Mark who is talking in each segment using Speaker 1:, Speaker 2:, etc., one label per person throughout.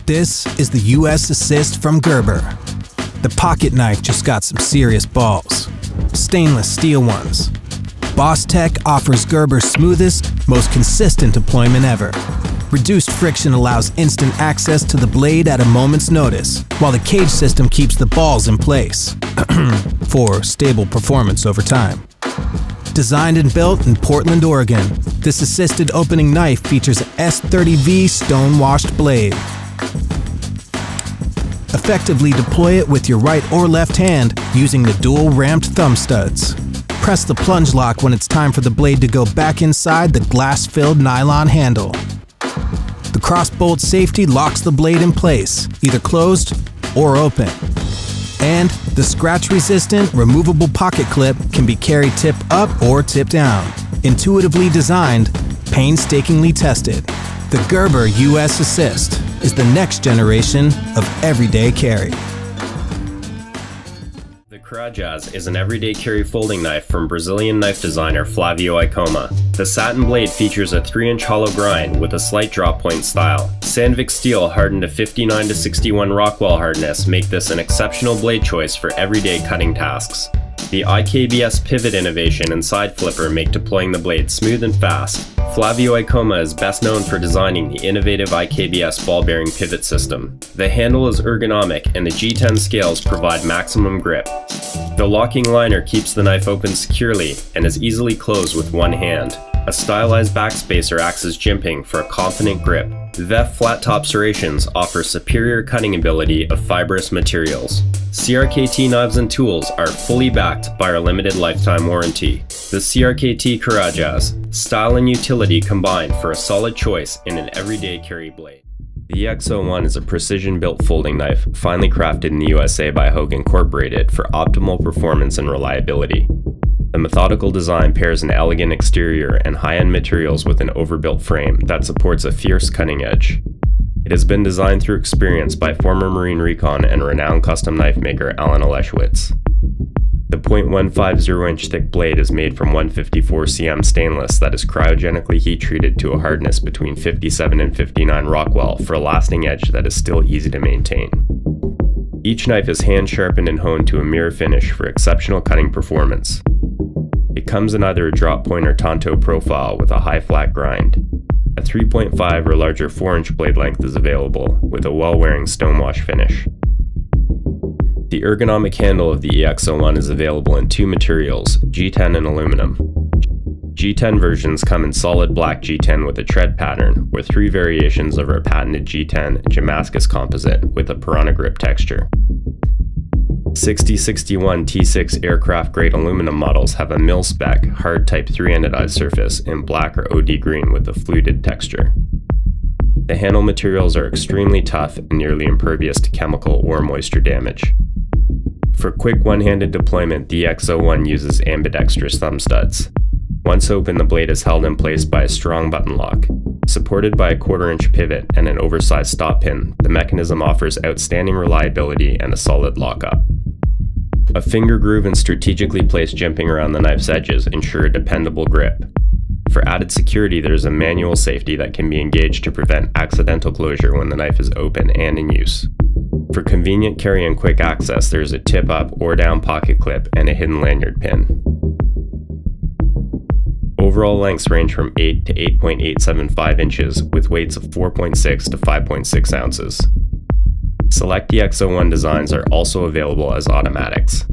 Speaker 1: This is the US Assist from Gerber. The pocket knife just got some serious balls. Stainless steel ones. Boss Tech offers Gerber's smoothest, most consistent deployment ever. Reduced friction allows instant access to the blade at a moment's notice, while the cage system keeps the balls in place for stable performance over time. Designed and built in Portland, Oregon, this assisted opening knife features an S30V stone-washed blade. Effectively deploy it with your right or left hand using the dual ramped thumb studs. Press the plunge lock when it's time for the blade to go back inside the glass-filled nylon handle. The crossbolt safety locks the blade in place, either closed or open. And the scratch-resistant, removable pocket clip can be carried tip up or tip down. Intuitively designed, painstakingly tested. The Gerber US Assist is the next generation of everyday carry.
Speaker 2: The Carajas is an everyday carry folding knife from Brazilian knife designer Flavio Icoma. The satin blade features a 3-inch hollow grind with a slight drop point style. Sandvik steel hardened to 59 to 61 Rockwell hardness make this an exceptional blade choice for everyday cutting tasks. The IKBS pivot innovation and side flipper make deploying the blade smooth and fast. Flavio Icoma is best known for designing the innovative IKBS ball bearing pivot system. The handle is ergonomic and the G10 scales provide maximum grip. The locking liner keeps the knife open securely and is easily closed with one hand. A stylized backspacer acts as jimping for a confident grip. VEF flat top serrations offer superior cutting ability of fibrous materials. CRKT knives and tools are fully backed by our limited lifetime warranty. The CRKT Carajas, style and utility combined for a solid choice in an everyday carry blade. The EX01 is a precision-built folding knife finely crafted in the USA by Hogue Incorporated for optimal performance and reliability. The methodical design pairs an elegant exterior and high-end materials with an overbuilt frame that supports a fierce cutting edge. It has been designed through experience by former Marine Recon and renowned custom knife maker Alan Oleschwitz. The .150 0-inch thick blade is made from 154 cm stainless that is cryogenically heat-treated to a hardness between 57 and 59 Rockwell for a lasting edge that is still easy to maintain. Each knife is hand-sharpened and honed to a mirror finish for exceptional cutting performance. It comes in either a drop point or tanto profile with a high flat grind. A 3.5 or larger 4-inch blade length is available with a well-wearing stonewash finish. The ergonomic handle of the EX01 is available in two materials, G10 and aluminum. G10 versions come in solid black G10 with a tread pattern, or 3 variations of our patented G10 Damascus composite with a Piranha grip texture. 6061 T6 aircraft grade aluminum models have a mil-spec, hard type 3 anodized surface in black or OD green with a fluted texture. The handle materials are extremely tough and nearly impervious to chemical or moisture damage. For quick one-handed deployment, the EX01 uses ambidextrous thumb studs. Once open, the blade is held in place by a strong button lock. Supported by a 1/4-inch pivot and an oversized stop pin, the mechanism offers outstanding reliability and a solid lockup. A finger groove and strategically placed jimping around the knife's edges ensure a dependable grip. For added security, there is a manual safety that can be engaged to prevent accidental closure when the knife is open and in use. For convenient carry and quick access, there is a tip-up or down pocket clip and a hidden lanyard pin. Overall lengths range from 8 to 8.875 inches with weights of 4.6 to 5.6 ounces. Select EX01 designs are also available as automatics.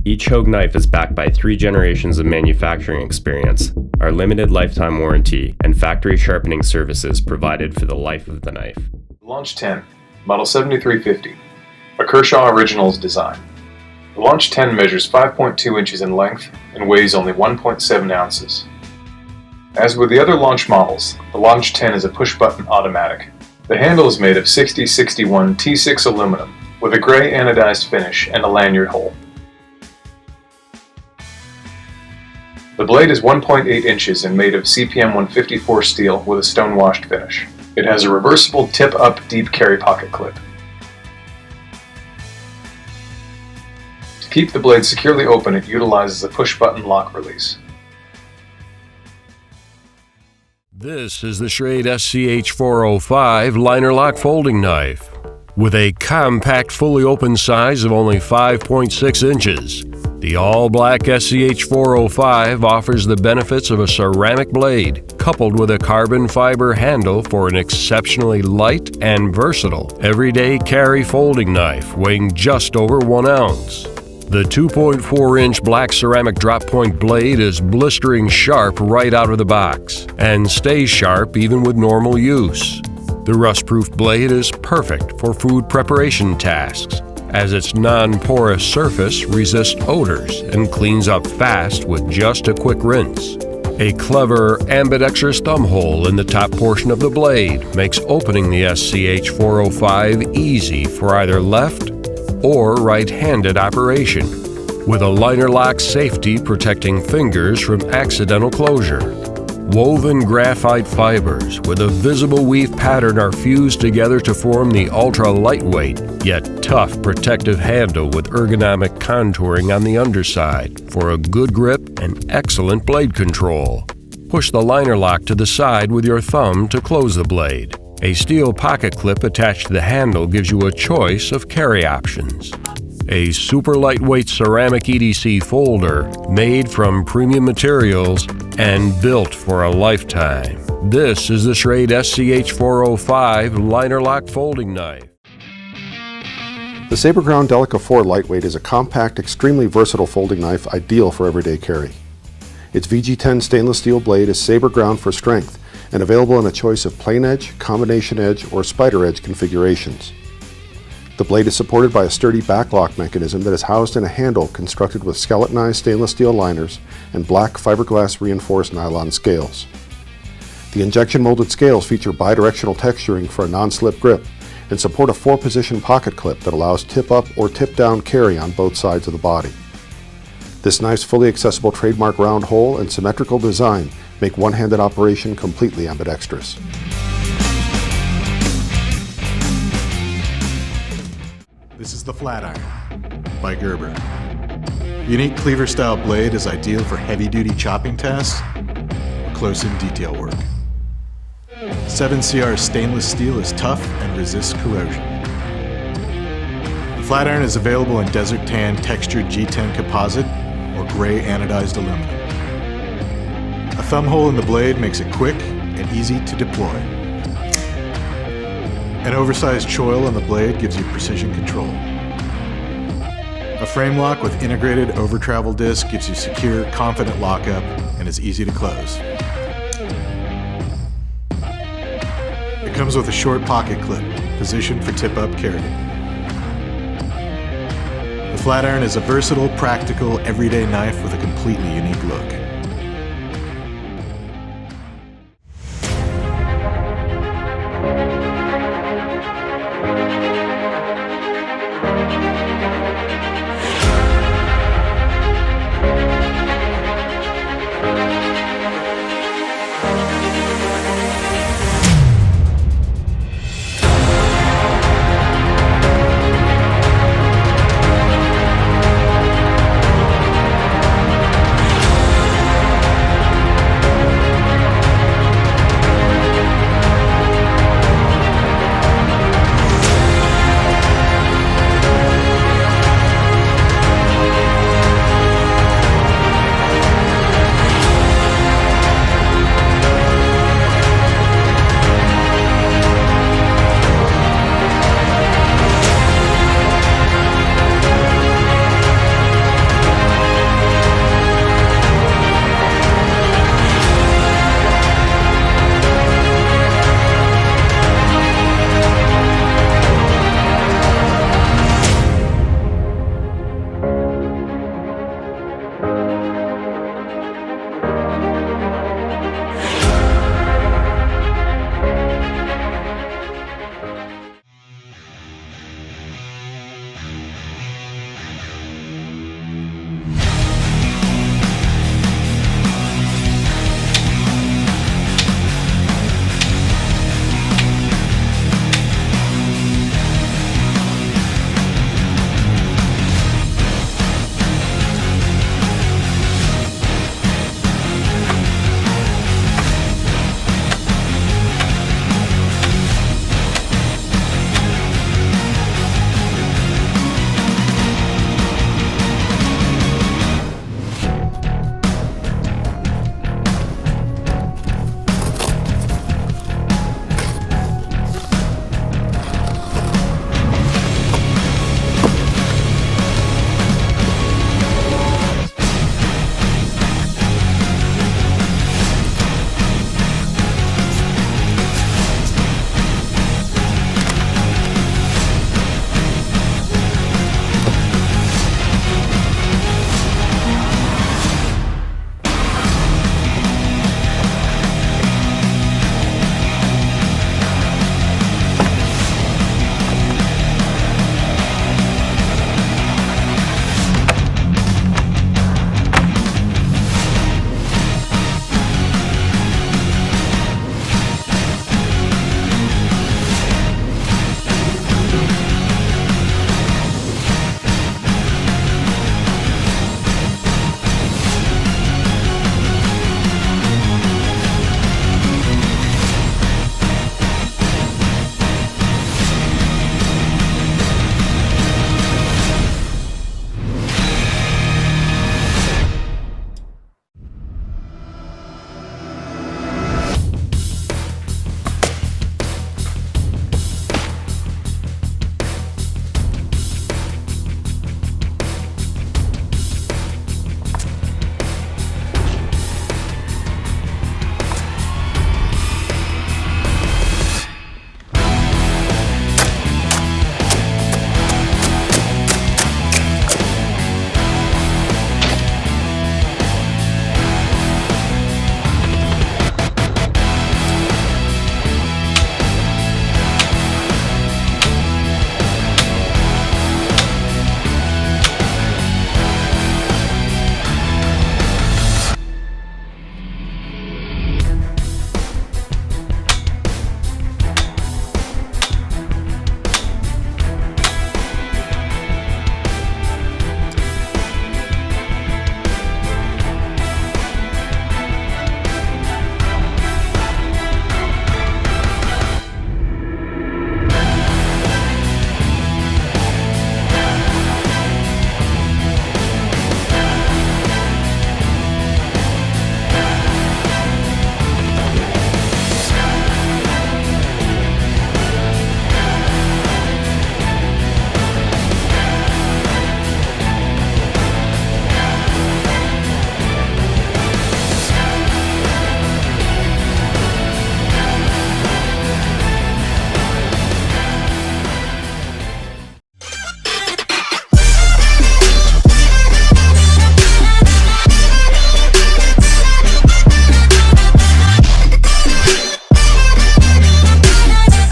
Speaker 2: Each Hogue knife is backed by 3 generations of manufacturing experience, our limited lifetime warranty, and factory sharpening services provided for the life of the knife.
Speaker 3: Launch 10, Model 7350, a Kershaw Originals design. The Launch 10 measures 5.2 inches in length and weighs only 1.7 ounces. As with the other Launch models, the Launch 10 is a push-button automatic. The handle is made of 6061 T6 aluminum with a gray anodized finish and a lanyard hole. The blade is 1.8 inches and made of CPM 154 steel with a stone-washed finish. It has a reversible tip-up deep carry pocket clip. To keep the blade securely open, it utilizes a push-button lock release.
Speaker 4: This is the Schrade SCH-405 liner lock folding knife. With a compact, fully open size of only 5.6 inches, the all-black SCH-405 offers the benefits of a ceramic blade, coupled with a carbon fiber handle for an exceptionally light and versatile everyday carry folding knife weighing just over 1 ounce. The 2.4-inch black ceramic drop point blade is blistering sharp right out of the box and stays sharp even with normal use. The rust-proof blade is perfect for food preparation tasks, as its non-porous surface resists odors and cleans up fast with just a quick rinse. A clever ambidextrous thumb hole in the top portion of the blade makes opening the SCH-405 easy for either left or right-handed operation, with a liner lock safety protecting fingers from accidental closure. Woven graphite fibers with a visible weave pattern are fused together to form the ultra-lightweight yet tough protective handle with ergonomic contouring on the underside for a good grip and excellent blade control. Push the liner lock to the side with your thumb to close the blade. A steel pocket clip attached to the handle gives you a choice of carry options. A super lightweight ceramic EDC folder made from premium materials and built for a lifetime. This is the Schrade SCH-405 liner lock folding knife.
Speaker 5: The Sabre Ground Delica 4 Lightweight is a compact, extremely versatile folding knife ideal for everyday carry. Its VG10 stainless steel blade is Sabre Ground for strength and available in a choice of plain edge, combination edge, or spider edge configurations. The blade is supported by a sturdy backlock mechanism that is housed in a handle constructed with skeletonized stainless steel liners and black fiberglass reinforced nylon scales. The injection molded scales feature bidirectional texturing for a non-slip grip and support a 4-position pocket clip that allows tip-up or tip-down carry on both sides of the body. This knife's fully accessible trademark round hole and symmetrical design make one-handed operation completely ambidextrous.
Speaker 6: This is the Flatiron by Gerber. Unique cleaver-style blade is ideal for heavy-duty chopping tasks or close-in detail work. 7CR stainless steel is tough and resists corrosion. The Flatiron is available in desert tan textured G10 composite or gray anodized aluminum. A thumb hole in the blade makes it quick and easy to deploy. An oversized choil on the blade gives you precision control. A frame lock with integrated over-travel disc gives you secure, confident lockup and is easy to close. It comes with a short pocket clip, positioned for tip-up carry. The Flatiron is a versatile, practical, everyday knife with a completely unique look.